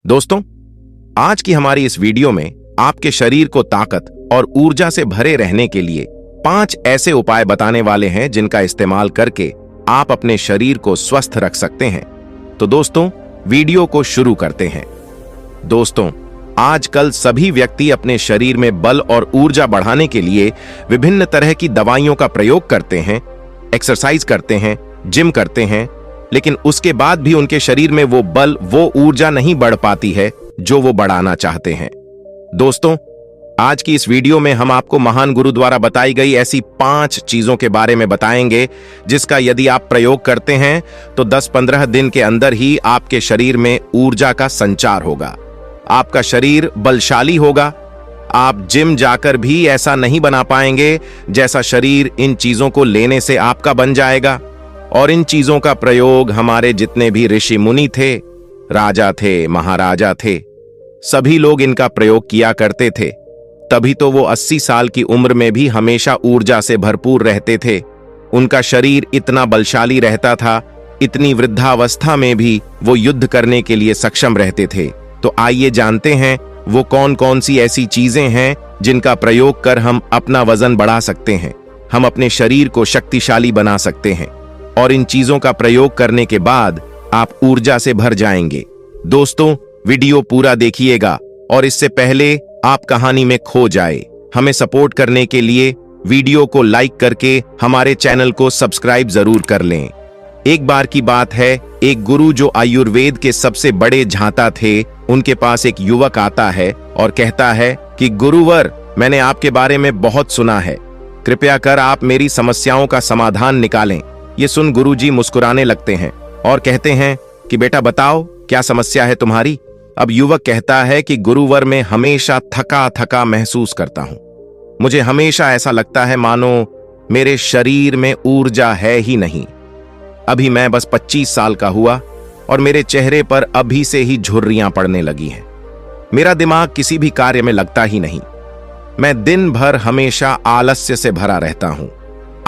दोस्तों, आज की हमारी इस वीडियो में आपके शरीर को ताकत और ऊर्जा से भरे रहने के लिए 5 ऐसे उपाय बताने वाले हैं जिनका इस्तेमाल करके आप अपने शरीर को स्वस्थ रख सकते हैं। तो दोस्तों, वीडियो को शुरू करते हैं। दोस्तों, आजकल सभी व्यक्ति अपने शरीर में बल और ऊर्जा बढ़ाने के लिए विभिन्न तरह की दवाइयों का प्रयोग करते हैं, एक्सरसाइज करते हैं, जिम करते हैं, लेकिन उसके बाद भी उनके शरीर में वो बल, वो ऊर्जा नहीं बढ़ पाती है जो वो बढ़ाना चाहते हैं। दोस्तों, आज की इस वीडियो में हम आपको महान गुरु द्वारा बताई गई ऐसी 5 चीजों के बारे में बताएंगे जिसका यदि आप प्रयोग करते हैं तो 10-15 दिन के अंदर ही आपके शरीर में ऊर्जा का संचार होगा, आपका शरीर बलशाली होगा। आप जिम जाकर भी ऐसा नहीं बना पाएंगे जैसा शरीर इन चीजों को लेने से आपका बन जाएगा। और इन चीजों का प्रयोग हमारे जितने भी ऋषि मुनि थे, राजा थे, महाराजा थे, सभी लोग इनका प्रयोग किया करते थे। तभी तो वो 80 साल की उम्र में भी हमेशा ऊर्जा से भरपूर रहते थे। उनका शरीर इतना बलशाली रहता था, इतनी वृद्धावस्था में भी वो युद्ध करने के लिए सक्षम रहते थे। तो आइए जानते हैं वो कौन कौन सी ऐसी चीजें हैं जिनका प्रयोग कर हम अपना वजन बढ़ा सकते हैं, हम अपने शरीर को शक्तिशाली बना सकते हैं, और इन चीजों का प्रयोग करने के बाद आप ऊर्जा से भर जाएंगे। दोस्तों, वीडियो पूरा देखिएगा और इससे पहले आप कहानी में खो जाए, हमें सपोर्ट करने के लिए वीडियो को लाइक करके हमारे चैनल को सब्सक्राइब जरूर कर लें। एक बार की बात है, एक गुरु जो आयुर्वेद के सबसे बड़े झांता थे, उनके पास एक युवक आता है और कहता है कि गुरुवर, मैंने आपके बारे में बहुत सुना है, कृपया कर आप मेरी समस्याओं का समाधान निकालें। ये सुन गुरुजी मुस्कुराने लगते हैं और कहते हैं कि बेटा बताओ, क्या समस्या है तुम्हारी। अब युवक कहता है कि गुरुवर, मैं हमेशा थका थका महसूस करता हूं, मुझे हमेशा ऐसा लगता है मानो मेरे शरीर में ऊर्जा है ही नहीं। अभी मैं बस 25 साल का हुआ और मेरे चेहरे पर अभी से ही झुर्रियां पड़ने लगी हैं। मेरा दिमाग किसी भी कार्य में लगता ही नहीं। मैं दिन भर हमेशा आलस्य से भरा रहता हूं,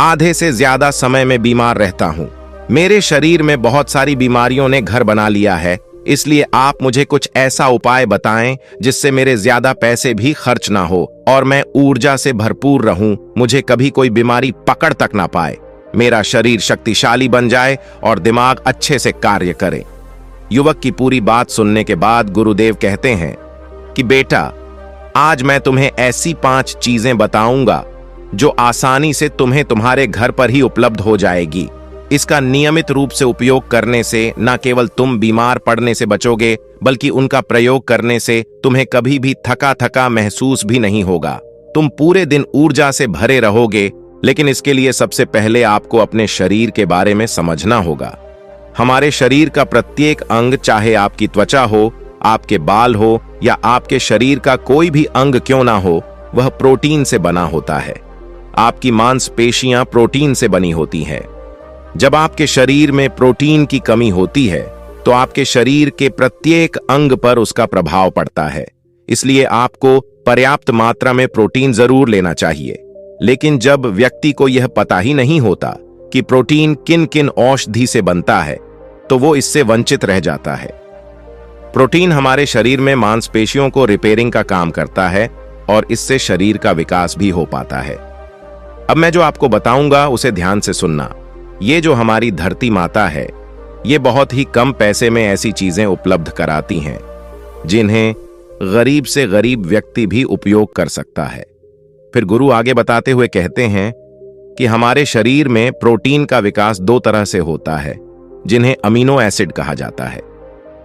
आधे से ज्यादा समय में बीमार रहता हूं। मेरे शरीर में बहुत सारी बीमारियों ने घर बना लिया है, इसलिए आप मुझे कुछ ऐसा उपाय बताएं जिससे मेरे ज्यादा पैसे भी खर्च ना हो और मैं ऊर्जा से भरपूर रहूं, मुझे कभी कोई बीमारी पकड़ तक ना पाए, मेरा शरीर शक्तिशाली बन जाए और दिमाग अच्छे से कार्य करे। युवक की पूरी बात सुनने के बाद गुरुदेव कहते हैं कि बेटा, आज मैं तुम्हें ऐसी 5 चीजें बताऊंगा जो आसानी से तुम्हें तुम्हारे घर पर ही उपलब्ध हो जाएगी। इसका नियमित रूप से उपयोग करने से न केवल तुम बीमार पड़ने से बचोगे, बल्कि उनका प्रयोग करने से तुम्हें कभी भी थका थका महसूस भी नहीं होगा। तुम पूरे दिन ऊर्जा से भरे रहोगे। लेकिन इसके लिए सबसे पहले आपको अपने शरीर के बारे में समझना होगा। हमारे शरीर का प्रत्येक अंग, चाहे आपकी त्वचा हो, आपके बाल हो या आपके शरीर का कोई भी अंग क्यों ना हो, वह प्रोटीन से बना होता है। आपकी मांसपेशियां प्रोटीन से बनी होती हैं। जब आपके शरीर में प्रोटीन की कमी होती है तो आपके शरीर के प्रत्येक अंग पर उसका प्रभाव पड़ता है। इसलिए आपको पर्याप्त मात्रा में प्रोटीन जरूर लेना चाहिए। लेकिन जब व्यक्ति को यह पता ही नहीं होता कि प्रोटीन किन किन औषधि से बनता है, तो वो इससे वंचित रह जाता है। प्रोटीन हमारे शरीर में मांसपेशियों को रिपेयरिंग का काम करता है और इससे शरीर का विकास भी हो पाता है। अब मैं जो आपको बताऊंगा उसे ध्यान से सुनना। ये जो हमारी धरती माता है, ये बहुत ही कम पैसे में ऐसी चीजें उपलब्ध कराती हैं जिन्हें गरीब से गरीब व्यक्ति भी उपयोग कर सकता है। फिर गुरु आगे बताते हुए कहते हैं कि हमारे शरीर में प्रोटीन का विकास 2 तरह से होता है, जिन्हें अमीनो एसिड कहा जाता है।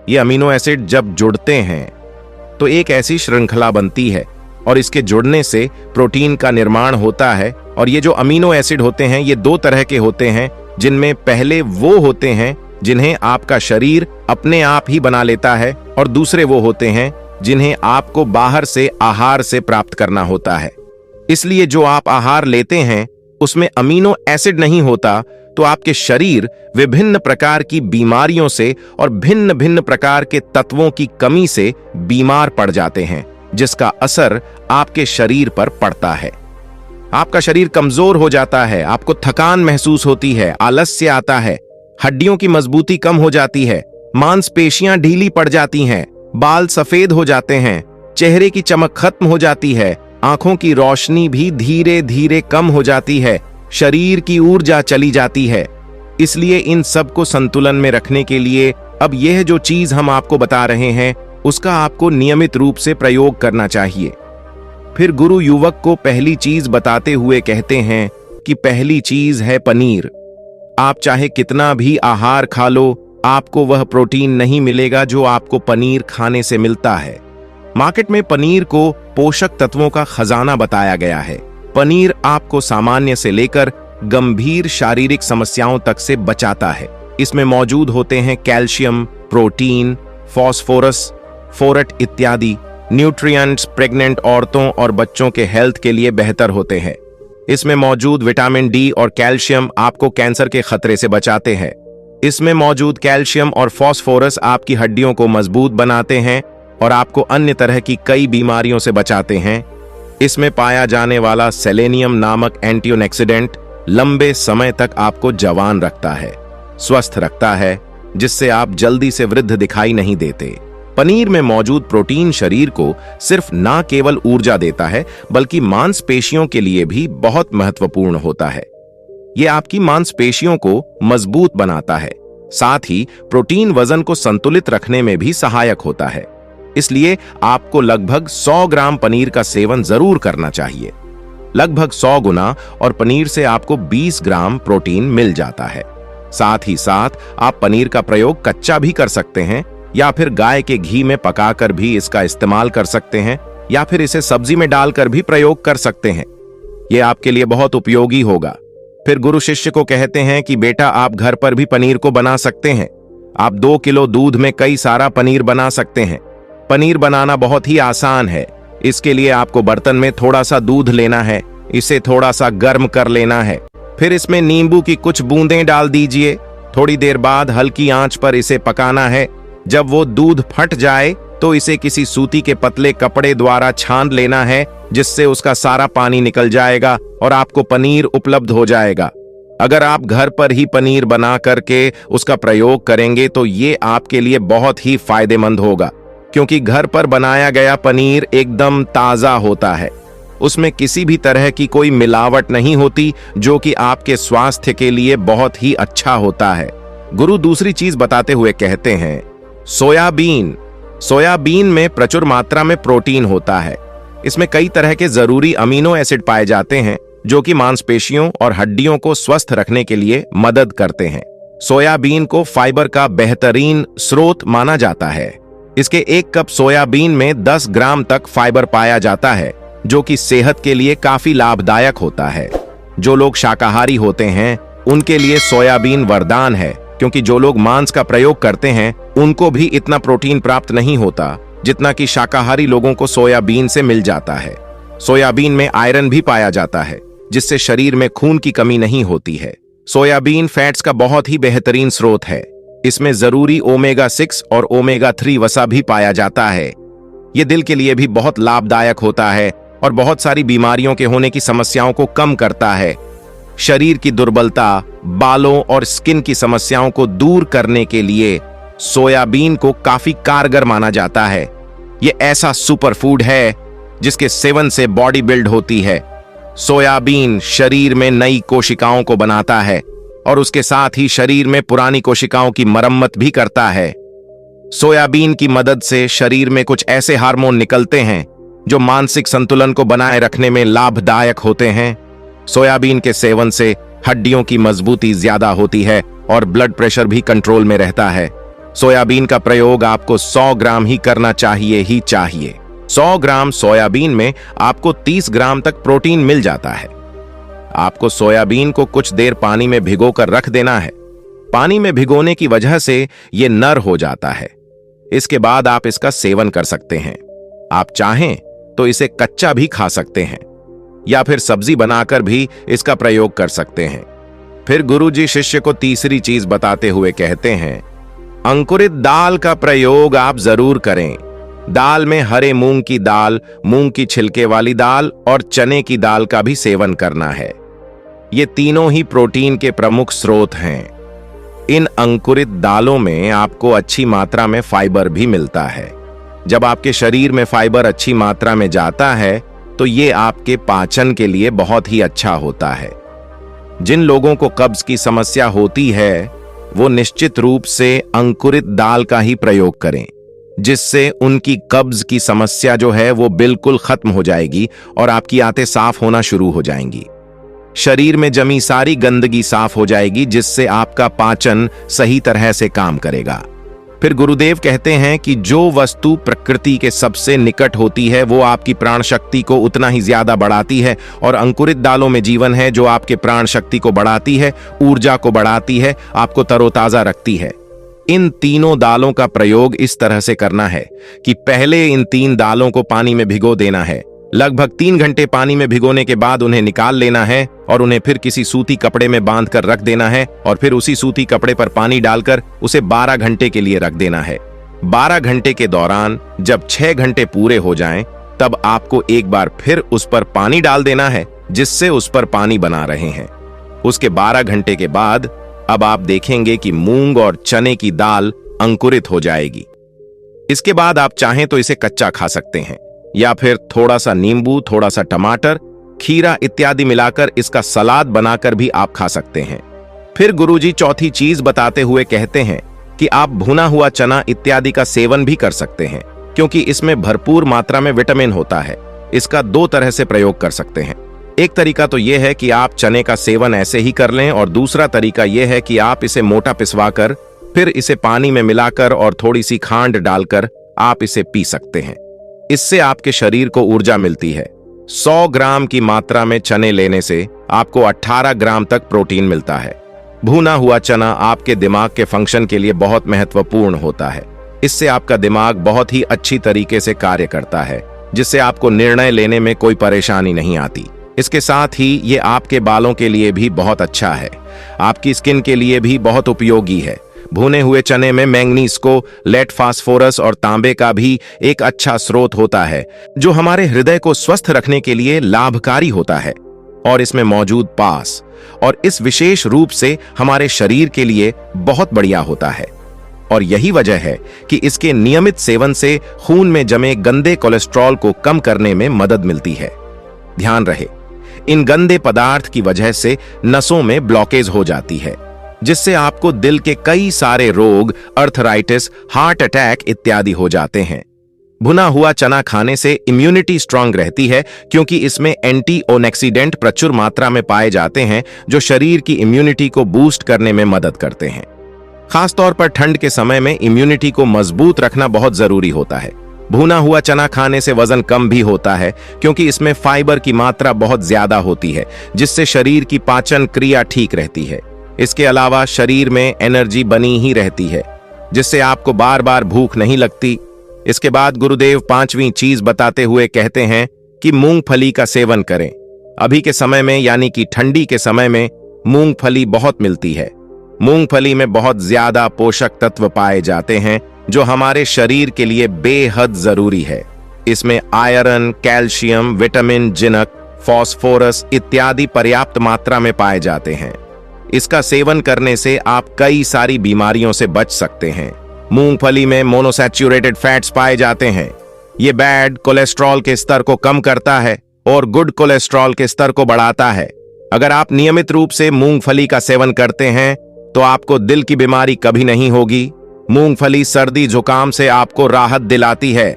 ये अमीनो एसिड जब जुड़ते हैं तो एक ऐसी श्रृंखला बनती है और इसके जुड़ने से प्रोटीन का निर्माण होता है। और ये जो अमीनो एसिड होते हैं, ये 2 तरह के होते हैं, जिनमें पहले वो होते हैं जिन्हें आपका शरीर अपने आप ही बना लेता है, और दूसरे वो होते हैं जिन्हें आपको बाहर से आहार से प्राप्त करना होता है। इसलिए जो आप आहार लेते हैं उसमें अमीनो एसिड नहीं होता, तो आपके शरीर विभिन्न प्रकार की बीमारियों से और भिन्न भिन्न प्रकार के तत्वों की कमी से बीमार पड़ जाते हैं, जिसका असर आपके शरीर पर पड़ता है। आपका शरीर कमजोर हो जाता है, आपको थकान महसूस होती है, आलस्य आता है, हड्डियों की मजबूती कम हो जाती है, मांसपेशियां ढीली पड़ जाती हैं, बाल सफेद हो जाते हैं, चेहरे की चमक खत्म हो जाती है, आंखों की रोशनी भी धीरे धीरे कम हो जाती है, शरीर की ऊर्जा चली जाती है। इसलिए इन सब को संतुलन में रखने के लिए अब यह जो चीज हम आपको बता रहे हैं उसका आपको नियमित रूप से प्रयोग करना चाहिए। फिर गुरु युवक को पहली चीज बताते हुए कहते हैं कि पहली चीज है पनीर। आप चाहे कितना भी आहार खा लो, आपको वह प्रोटीन नहीं मिलेगा जो आपको पनीर खाने से मिलता है। मार्केट में पनीर को पोषक तत्वों का खजाना बताया गया है। पनीर आपको सामान्य से लेकर गंभीर शारीरिक समस्याओं तक से बचाता है। इसमें मौजूद होते हैं कैल्शियम, प्रोटीन, फास्फोरस, फोरेट इत्यादि न्यूट्रिएंट्स प्रेग्नेंट औरतों और बच्चों के हेल्थ के लिए बेहतर होते हैं। इसमें मौजूद विटामिन डी और कैल्शियम आपको कैंसर के खतरे से बचाते हैं। इसमें मौजूद कैल्शियम और फास्फोरस आपकी हड्डियों को मजबूत बनाते हैं और आपको अन्य तरह की कई बीमारियों से बचाते हैं। इसमें पाया जाने वाला सेलेनियम नामक एंटीऑक्सीडेंट लंबे समय तक आपको जवान रखता है, स्वस्थ रखता है, जिससे आप जल्दी से वृद्ध दिखाई नहीं देते। पनीर में मौजूद प्रोटीन शरीर को सिर्फ ना केवल ऊर्जा देता है बल्कि मांसपेशियों के लिए भी बहुत महत्वपूर्ण होता है। यह आपकी मांसपेशियों को मजबूत बनाता है। साथ ही प्रोटीन वजन को संतुलित रखने में भी सहायक होता है। इसलिए आपको लगभग 100 ग्राम पनीर का सेवन जरूर करना चाहिए। लगभग 100 गुना और पनीर से आपको 20 ग्राम प्रोटीन मिल जाता है। साथ ही साथ आप पनीर का प्रयोग कच्चा भी कर सकते हैं या फिर गाय के घी में पकाकर भी इसका इस्तेमाल कर सकते हैं या फिर इसे सब्जी में डालकर भी प्रयोग कर सकते हैं। यह आपके लिए बहुत उपयोगी होगा। फिर गुरु शिष्य को कहते हैं कि बेटा आप घर पर भी पनीर को बना सकते हैं। आप 2 किलो दूध में कई सारा पनीर बना सकते हैं। पनीर बनाना बहुत ही आसान है। इसके लिए आपको बर्तन में थोड़ा सा दूध लेना है, इसे थोड़ा सा गर्म कर लेना है, फिर इसमें नींबू की कुछ बूंदें डाल दीजिए। थोड़ी देर बाद हल्की आंच पर इसे पकाना है। जब वो दूध फट जाए तो इसे किसी सूती के पतले कपड़े द्वारा छान लेना है, जिससे उसका सारा पानी निकल जाएगा और आपको पनीर उपलब्ध हो जाएगा। अगर आप घर पर ही पनीर बना करके उसका प्रयोग करेंगे तो ये आपके लिए बहुत ही फायदेमंद होगा, क्योंकि घर पर बनाया गया पनीर एकदम ताजा होता है। उसमें किसी भी तरह की कोई मिलावट नहीं होती, जो कि आपके स्वास्थ्य के लिए बहुत ही अच्छा होता है। गुरु दूसरी चीज बताते हुए कहते हैं सोयाबीन। सोयाबीन में प्रचुर मात्रा में प्रोटीन होता है। इसमें कई तरह के जरूरी अमीनो एसिड पाए जाते हैं जो कि मांसपेशियों और हड्डियों को स्वस्थ रखने के लिए मदद करते हैं। सोयाबीन को फाइबर का बेहतरीन स्रोत माना जाता है। इसके 1 कप सोयाबीन में 10 ग्राम तक फाइबर पाया जाता है, जो कि सेहत के लिए काफी लाभदायक होता है। जो लोग शाकाहारी होते हैं उनके लिए सोयाबीन वरदान है, क्योंकि जो लोग मांस का प्रयोग करते हैं उनको भी इतना प्रोटीन प्राप्त नहीं होता जितना कि शाकाहारी लोगों को सोयाबीन से मिल जाता है। सोयाबीन में आयरन भी पाया जाता है, जिससे शरीर में खून की कमी नहीं होती है। सोयाबीन फैट्स का बहुत ही बेहतरीन स्रोत है। इसमें जरूरी ओमेगा 6 और ओमेगा 3 वसा भी पाया जाता है। यह दिल के लिए भी बहुत लाभदायक होता है और बहुत सारी बीमारियों के होने की समस्याओं को कम करता है। शरीर की दुर्बलता, बालों और स्किन की समस्याओं को दूर करने के लिए सोयाबीन को काफी कारगर माना जाता है। यह ऐसा सुपर फूड है जिसके सेवन से बॉडी बिल्ड होती है। सोयाबीन शरीर में नई कोशिकाओं को बनाता है और उसके साथ ही शरीर में पुरानी कोशिकाओं की मरम्मत भी करता है। सोयाबीन की मदद से शरीर में कुछ ऐसे हार्मोन निकलते हैं जो मानसिक संतुलन को बनाए रखने में लाभदायक होते हैं। सोयाबीन के सेवन से हड्डियों की मजबूती ज्यादा होती है और ब्लड प्रेशर भी कंट्रोल में रहता है। सोयाबीन का प्रयोग आपको 100 ग्राम ही करना चाहिए ही चाहिए। 100 ग्राम सोयाबीन में आपको 30 ग्राम तक प्रोटीन मिल जाता है। आपको सोयाबीन को कुछ देर पानी में भिगोकर रख देना है। पानी में भिगोने की वजह से यह नर हो जाता है। इसके बाद आप इसका सेवन कर सकते हैं। आप चाहें तो इसे कच्चा भी खा सकते हैं या फिर सब्जी बनाकर भी इसका प्रयोग कर सकते हैं। फिर गुरुजी शिष्य को तीसरी चीज बताते हुए कहते हैं, अंकुरित दाल का प्रयोग आप जरूर करें। दाल में हरे मूंग की दाल, मूंग की छिलके वाली दाल और चने की दाल का भी सेवन करना है। ये तीनों ही प्रोटीन के प्रमुख स्रोत हैं। इन अंकुरित दालों में आपको अच्छी मात्रा में फाइबर भी मिलता है। जब आपके शरीर में फाइबर अच्छी मात्रा में जाता है तो ये आपके पाचन के लिए बहुत ही अच्छा होता है। जिन लोगों को कब्ज की समस्या होती है वो निश्चित रूप से अंकुरित दाल का ही प्रयोग करें, जिससे उनकी कब्ज की समस्या जो है वो बिल्कुल खत्म हो जाएगी और आपकी आंतें साफ होना शुरू हो जाएंगी। शरीर में जमी सारी गंदगी साफ हो जाएगी, जिससे आपका पाचन सही तरह से काम करेगा। फिर गुरुदेव कहते हैं कि जो वस्तु प्रकृति के सबसे निकट होती है वो आपकी प्राण शक्ति को उतना ही ज्यादा बढ़ाती है, और अंकुरित दालों में जीवन है जो आपके प्राण शक्ति को बढ़ाती है, ऊर्जा को बढ़ाती है, आपको तरोताजा रखती है। इन तीनों दालों का प्रयोग इस तरह से करना है कि पहले इन 3 दालों को पानी में भिगो देना है। लगभग 3 घंटे पानी में भिगोने के बाद उन्हें निकाल लेना है और उन्हें फिर किसी सूती कपड़े में बांधकर रख देना है, और फिर उसी सूती कपड़े पर पानी डालकर उसे 12 घंटे के लिए रख देना है। 12 घंटे के दौरान जब 6 घंटे पूरे हो जाएं, तब आपको एक बार फिर उस पर पानी डाल देना है, जिससे उस पर पानी बना रहे हैं। उसके 12 घंटे के बाद अब आप देखेंगे कि मूंग और चने की दाल अंकुरित हो जाएगी। इसके बाद आप चाहें तो इसे कच्चा खा सकते हैं, या फिर थोड़ा सा नींबू, थोड़ा सा टमाटर, खीरा इत्यादि मिलाकर इसका सलाद बनाकर भी आप खा सकते हैं। फिर गुरुजी चौथी चीज बताते हुए कहते हैं कि आप भुना हुआ चना इत्यादि का सेवन भी कर सकते हैं, क्योंकि इसमें भरपूर मात्रा में विटामिन होता है। इसका 2 तरह से प्रयोग कर सकते हैं। एक तरीका तो यह है कि आप चने का सेवन ऐसे ही कर लें, और दूसरा तरीका यह है कि आप इसे मोटा पिसवाकर फिर इसे पानी में मिलाकर और थोड़ी सी खांड डालकर आप इसे पी सकते हैं। इससे आपके शरीर को ऊर्जा मिलती है। 100 ग्राम की मात्रा में चने लेने से आपको 18 ग्राम तक प्रोटीन मिलता है। भुना हुआ चना आपके दिमाग के फंक्शन के लिए बहुत महत्वपूर्ण होता है। इससे आपका दिमाग बहुत ही अच्छी तरीके से कार्य करता है, जिससे आपको निर्णय लेने में कोई परेशानी नहीं आती। इसके साथ ही ये आपके बालों के लिए भी बहुत अच्छा है, आपकी स्किन के लिए भी बहुत उपयोगी है। भुने हुए चने में मैंगनीज को, लेड, फास्फोरस और तांबे का भी एक अच्छा स्रोत होता है, जो हमारे हृदय को स्वस्थ रखने के लिए लाभकारी होता है। और इसमें मौजूद पास और इस विशेष रूप से हमारे शरीर के लिए बहुत बढ़िया होता है। और यही वजह है कि इसके नियमित सेवन से खून में जमे गंदे कोलेस्ट्रॉल को कम करने में मदद मिलती है। ध्यान रहे, इन गंदे पदार्थ की वजह से नसों में ब्लॉकेज हो जाती है, जिससे आपको दिल के कई सारे रोग, अर्थराइटिस, हार्ट अटैक इत्यादि हो जाते हैं। भुना हुआ चना खाने से इम्यूनिटी स्ट्रांग रहती है, क्योंकि इसमें एंटीऑक्सीडेंट प्रचुर मात्रा में पाए जाते हैं, जो शरीर की इम्यूनिटी को बूस्ट करने में मदद करते हैं। खासतौर पर ठंड के समय में इम्यूनिटी को मजबूत रखना बहुत जरूरी होता है। भुना हुआ चना खाने से वजन कम भी होता है, क्योंकि इसमें फाइबर की मात्रा बहुत ज्यादा होती है, जिससे शरीर की पाचन क्रिया ठीक रहती है। इसके अलावा शरीर में एनर्जी बनी ही रहती है, जिससे आपको बार बार भूख नहीं लगती। इसके बाद गुरुदेव 5वीं चीज बताते हुए कहते हैं कि मूंगफली का सेवन करें। अभी के समय में यानी कि ठंडी के समय में मूंगफली बहुत मिलती है। मूंगफली में बहुत ज्यादा पोषक तत्व पाए जाते हैं, जो हमारे शरीर के लिए बेहद जरूरी है। इसमें iron, calcium, vitamin, zinc, phosphorus इत्यादि पर्याप्त मात्रा में पाए जाते हैं। इसका सेवन करने से आप कई सारी बीमारियों से बच सकते हैं। मूंगफली में मोनोसैचुरेटेड फैट्स पाए जाते हैं। ये बैड कोलेस्ट्रॉल के स्तर को कम करता है और गुड कोलेस्ट्रॉल के स्तर को बढ़ाता है। अगर आप नियमित रूप से मूंगफली का सेवन करते हैं तो आपको दिल की बीमारी कभी नहीं होगी। मूंगफली सर्दी जुकाम से आपको राहत दिलाती है।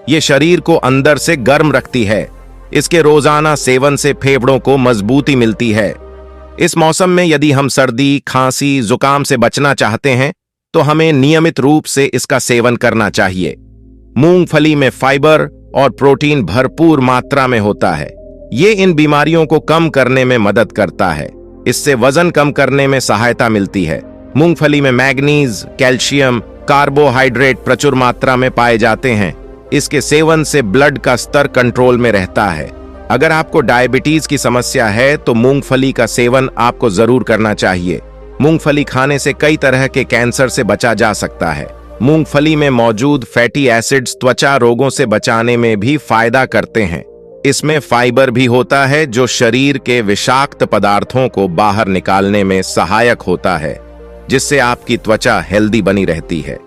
ये शरीर को अंदर से गर्म रखती है। इसके रोजाना सेवन से फेफड़ों को मजबूती मिलती है। इस मौसम में यदि हम सर्दी, खांसी, जुकाम से बचना चाहते हैं तो हमें नियमित रूप से इसका सेवन करना चाहिए। मूंगफली में फाइबर और प्रोटीन भरपूर मात्रा में होता है। ये इन बीमारियों को कम करने में मदद करता है। इससे वजन कम करने में सहायता मिलती है। मूंगफली में मैग्नीज, कैल्शियम, कार्बोहाइड्रेट प्रचुर मात्रा में पाए जाते हैं। इसके सेवन से ब्लड का स्तर कंट्रोल में रहता है। अगर आपको डायबिटीज की समस्या है तो मूंगफली का सेवन आपको जरूर करना चाहिए। मूंगफली खाने से कई तरह के कैंसर से बचा जा सकता है। मूंगफली में मौजूद फैटी एसिड्स त्वचा रोगों से बचाने में भी फायदा करते हैं। इसमें फाइबर भी होता है, जो शरीर के विषाक्त पदार्थों को बाहर निकालने में सहायक होता है, जिससे आपकी त्वचा हेल्दी बनी रहती है।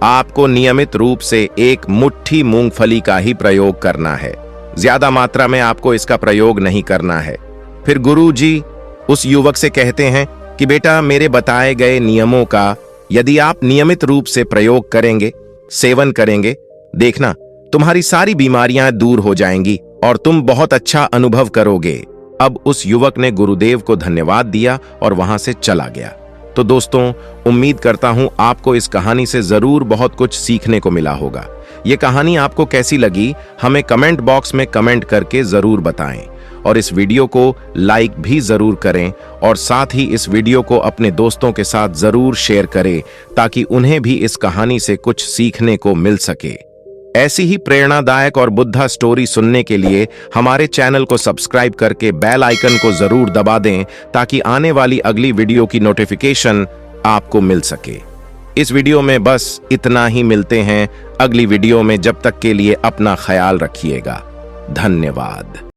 आपको नियमित रूप से एक मुट्ठी मूंगफली का ही प्रयोग करना है। ज्यादा मात्रा में आपको इसका प्रयोग नहीं करना है। फिर गुरुजी उस युवक से कहते हैं कि बेटा, मेरे बताए गए नियमों का यदि आप नियमित रूप से प्रयोग करेंगे, सेवन करेंगे, देखना तुम्हारी सारी बीमारियां दूर हो जाएंगी और तुम बहुत अच्छा अनुभव करोगे। अब उस युवक ने गुरुदेव को धन्यवाद दिया और वहां से चला गया। तो दोस्तों, उम्मीद करता हूं आपको इस कहानी से जरूर बहुत कुछ सीखने को मिला होगा। ये कहानी आपको कैसी लगी हमें कमेंट बॉक्स में कमेंट करके जरूर बताएं और इस वीडियो को लाइक भी जरूर करें और साथ ही इस वीडियो को अपने दोस्तों के साथ जरूर शेयर करें ताकि उन्हें भी इस कहानी से कुछ सीखने को मिल सके। ऐसी ही प्रेरणादायक और बुद्धा स्टोरी सुनने के लिए हमारे चैनल को सब्सक्राइब करके बेल आइकन को जरूर दबा दें ताकि आने वाली अगली वीडियो की नोटिफिकेशन आपको मिल सके। इस वीडियो में बस इतना ही। मिलते हैं अगली वीडियो में। जब तक के लिए अपना ख्याल रखिएगा। धन्यवाद।